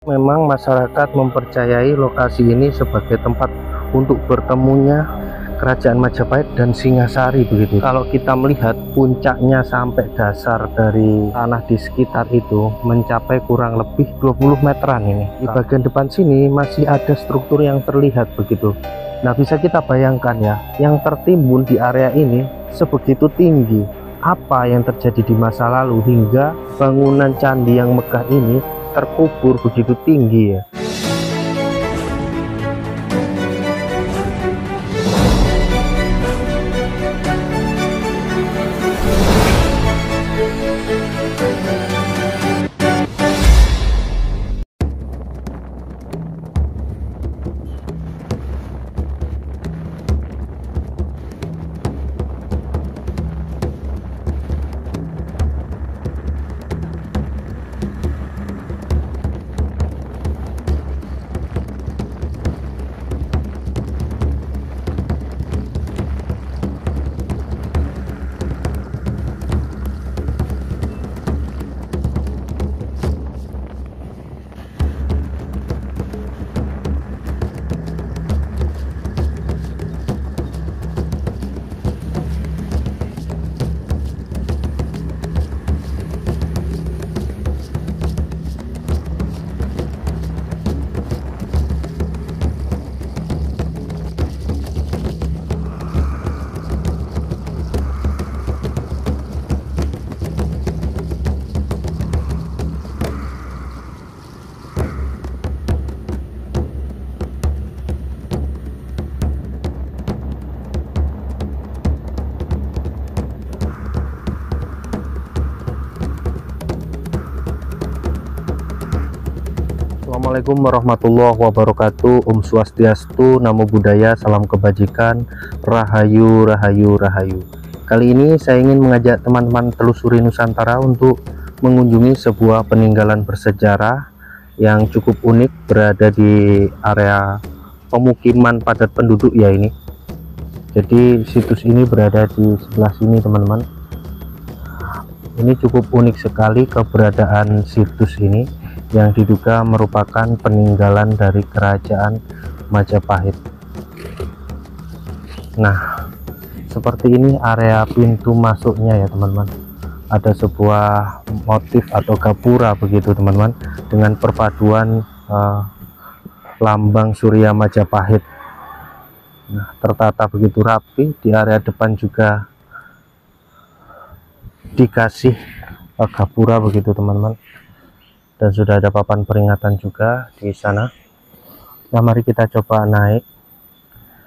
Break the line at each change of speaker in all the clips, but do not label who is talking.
Memang masyarakat mempercayai lokasi ini sebagai tempat untuk bertemunya Kerajaan Majapahit dan Singasari begitu. Kalau kita melihat puncaknya sampai dasar dari tanah di sekitar itu mencapai kurang lebih 20 meteran ini. Di bagian depan sini masih ada struktur yang terlihat begitu. Nah, bisa kita bayangkan ya, yang tertimbun di area ini sebegitu tinggi. Apa yang terjadi di masa lalu hingga bangunan candi yang megah ini terkubur begitu tinggi ya. Assalamualaikum warahmatullahi wabarakatuh. Om Swastiastu, Namo Buddhaya, salam kebajikan, Rahayu, Rahayu, Rahayu. Kali ini saya ingin mengajak teman-teman telusuri Nusantara untuk mengunjungi sebuah peninggalan bersejarah yang cukup unik, berada di area pemukiman padat penduduk ya ini. Jadi situs ini berada di sebelah sini teman-teman. Ini cukup unik sekali keberadaan situs ini, yang diduga merupakan peninggalan dari Kerajaan Majapahit. Nah, seperti ini area pintu masuknya ya teman-teman. Ada sebuah motif atau gapura begitu teman-teman, dengan perpaduan lambang Surya Majapahit. Nah, tertata begitu rapi. Di area depan juga dikasih gapura begitu teman-teman, dan sudah ada papan peringatan juga di sana. Nah, mari kita coba naik,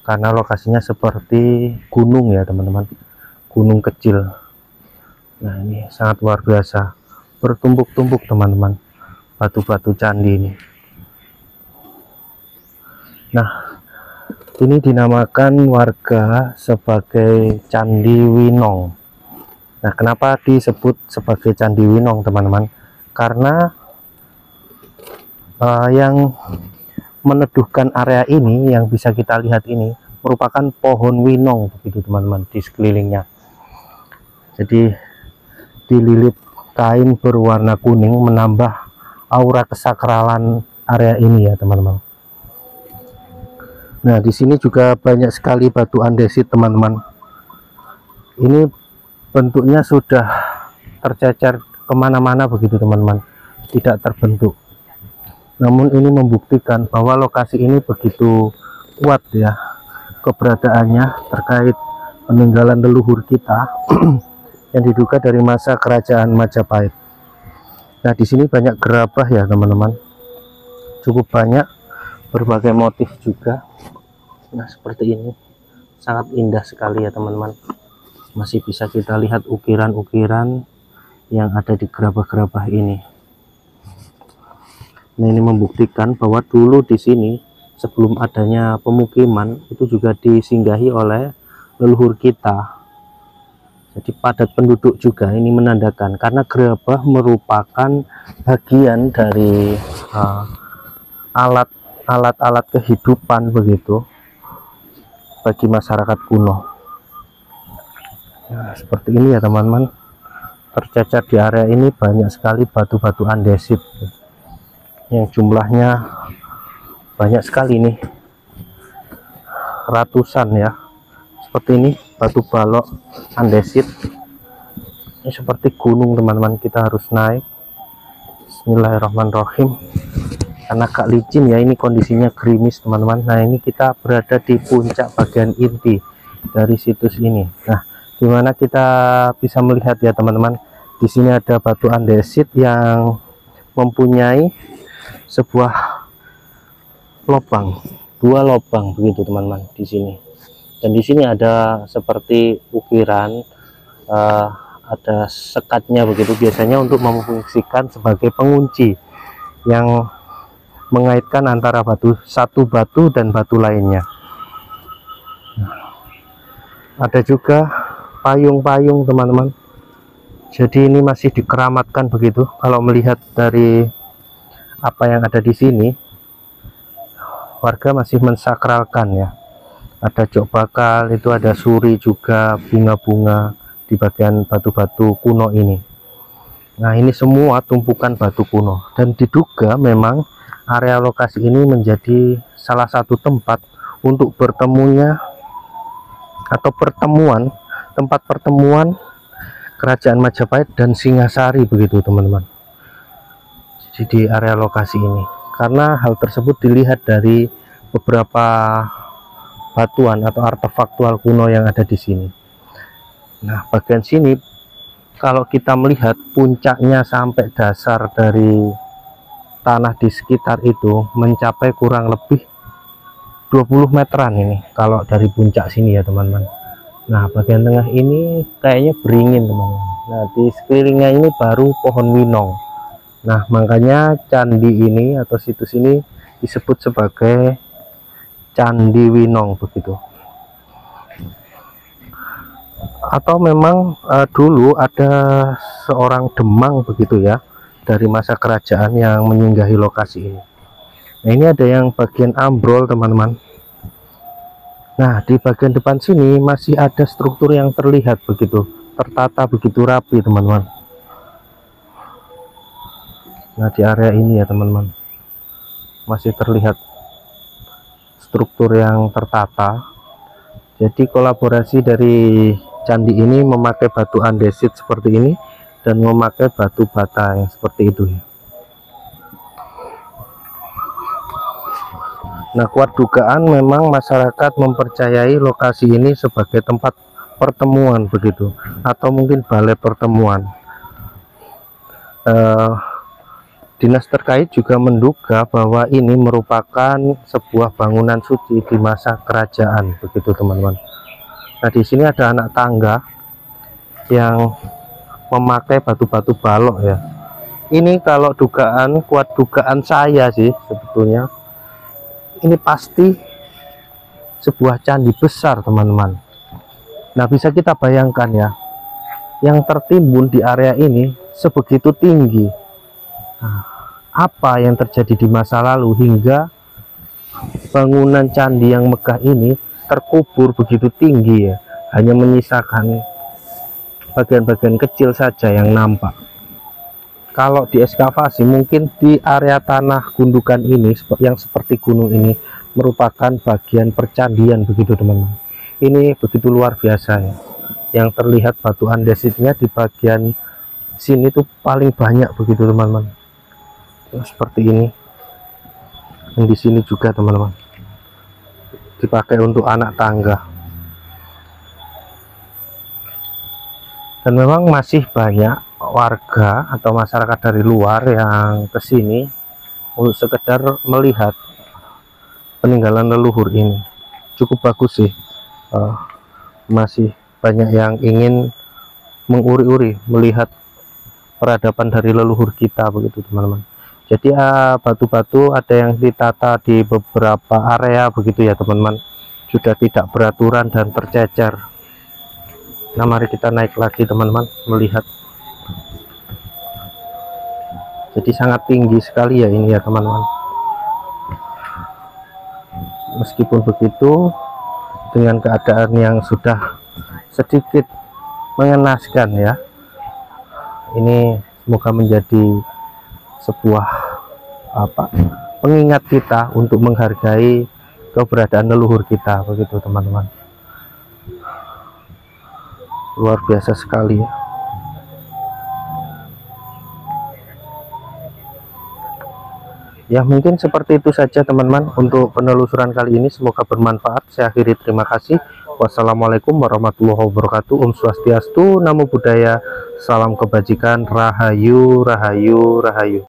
karena lokasinya seperti gunung ya teman-teman, gunung kecil. Nah, ini sangat luar biasa, bertumpuk-tumpuk teman-teman batu-batu candi ini. Nah, ini dinamakan warga sebagai Candi Winong. Nah, kenapa disebut sebagai Candi Winong teman-teman? Karena yang meneduhkan area ini, yang bisa kita lihat ini, merupakan pohon winong begitu teman-teman di sekelilingnya. Jadi dililit kain berwarna kuning, menambah aura kesakralan area ini ya teman-teman. Nah, di sini juga banyak sekali batu andesit teman-teman. Ini bentuknya sudah tercecer kemana-mana begitu teman-teman, tidak terbentuk. Namun ini membuktikan bahwa lokasi ini begitu kuat ya keberadaannya terkait peninggalan leluhur kita yang diduga dari masa Kerajaan Majapahit. Nah, di sini banyak gerabah ya teman-teman, cukup banyak, berbagai motif juga. Nah, seperti ini sangat indah sekali ya teman-teman. Masih bisa kita lihat ukiran-ukiran yang ada di gerabah-gerabah ini. Nah, ini membuktikan bahwa dulu di sini sebelum adanya pemukiman itu juga disinggahi oleh leluhur kita. Jadi padat penduduk juga, ini menandakan karena gerabah merupakan bagian dari alat-alat kehidupan begitu bagi masyarakat kuno. Nah, seperti ini ya teman-teman, tercecer di area ini banyak sekali batu-batu andesit. yang jumlahnya banyak sekali nih, ratusan ya. Seperti ini batu balok andesit, ini seperti gunung teman-teman, kita harus naik. Bismillahirrahmanirrahim, karena agak licin ya, ini kondisinya gerimis teman-teman. Nah ini kita berada di puncak bagian inti dari situs ini. Nah dimana kita bisa melihat ya teman-teman, di sini ada batu andesit yang mempunyai sebuah lubang, 2 lubang begitu teman-teman di sini. Dan di sini ada seperti ukiran, ada sekatnya begitu, biasanya untuk memfungsikan sebagai pengunci yang mengaitkan antara satu batu dan batu lainnya. Ada juga payung-payung teman-teman, jadi ini masih dikeramatkan begitu. Kalau melihat dari apa yang ada di sini, warga masih mensakralkan ya. Ada jok bakal, itu ada suri juga, bunga-bunga di bagian batu-batu kuno ini. Nah ini semua tumpukan batu kuno, dan diduga memang area lokasi ini menjadi salah satu tempat untuk bertemunya atau tempat pertemuan Kerajaan Majapahit dan Singasari begitu teman-teman. Jadi di area lokasi ini, karena hal tersebut dilihat dari beberapa batuan atau artefaktual kuno yang ada di sini. Nah bagian sini kalau kita melihat puncaknya sampai dasar dari tanah di sekitar itu mencapai kurang lebih 20 meteran ini kalau dari puncak sini ya teman-teman. Nah bagian tengah ini kayaknya beringin teman-teman. Nah di sekelilingnya ini baru pohon winong. Nah makanya candi ini atau situs ini disebut sebagai Candi Winong begitu. Atau memang dulu ada seorang demang begitu ya, dari masa kerajaan yang menyinggahi lokasi ini. Nah ini ada yang bagian ambrol teman-teman. Nah di bagian depan sini masih ada struktur yang terlihat begitu, tertata begitu rapi teman-teman. Nah di area ini ya teman-teman, masih terlihat struktur yang tertata. Jadi kolaborasi dari candi ini memakai batu andesit seperti ini dan memakai batu bata yang seperti itu. Nah kuat dugaan memang masyarakat mempercayai lokasi ini sebagai tempat pertemuan begitu, atau mungkin balai pertemuan. Dinas terkait juga menduga bahwa ini merupakan sebuah bangunan suci di masa kerajaan begitu teman-teman. Nah di sini ada anak tangga yang memakai batu-batu balok ya. Ini kalau kuat dugaan saya sih sebetulnya, ini pasti sebuah candi besar teman-teman. Nah bisa kita bayangkan ya, yang tertimbun di area ini sebegitu tinggi. Nah, apa yang terjadi di masa lalu hingga bangunan candi yang megah ini terkubur begitu tinggi ya, hanya menyisakan bagian-bagian kecil saja yang nampak. Kalau diekskavasi mungkin di area tanah gundukan ini yang seperti gunung ini merupakan bagian percandian begitu teman-teman. Ini begitu luar biasa ya. Yang terlihat batu andesitnya di bagian sini tuh paling banyak begitu teman-teman. Seperti ini, dan di sini juga teman-teman dipakai untuk anak tangga. Dan memang masih banyak warga atau masyarakat dari luar yang kesini untuk sekedar melihat peninggalan leluhur ini. Cukup bagus sih, masih banyak yang ingin menguri-uri melihat peradaban dari leluhur kita begitu teman-teman. Jadi batu-batu ada yang ditata di beberapa area begitu ya teman-teman, sudah tidak beraturan dan tercecer. Nah mari kita naik lagi teman-teman melihat. Jadi sangat tinggi sekali ya ini ya teman-teman. Meskipun begitu, dengan keadaan yang sudah sedikit mengenaskan ya, ini semoga menjadi sebuah pengingat kita untuk menghargai keberadaan leluhur kita, begitu teman-teman. Luar biasa sekali ya. Ya, mungkin seperti itu saja teman-teman untuk penelusuran kali ini, semoga bermanfaat. Saya akhiri, terima kasih. Wassalamualaikum warahmatullahi wabarakatuh. Om Swastiastu, Namo Buddhaya, salam kebajikan, rahayu rahayu rahayu.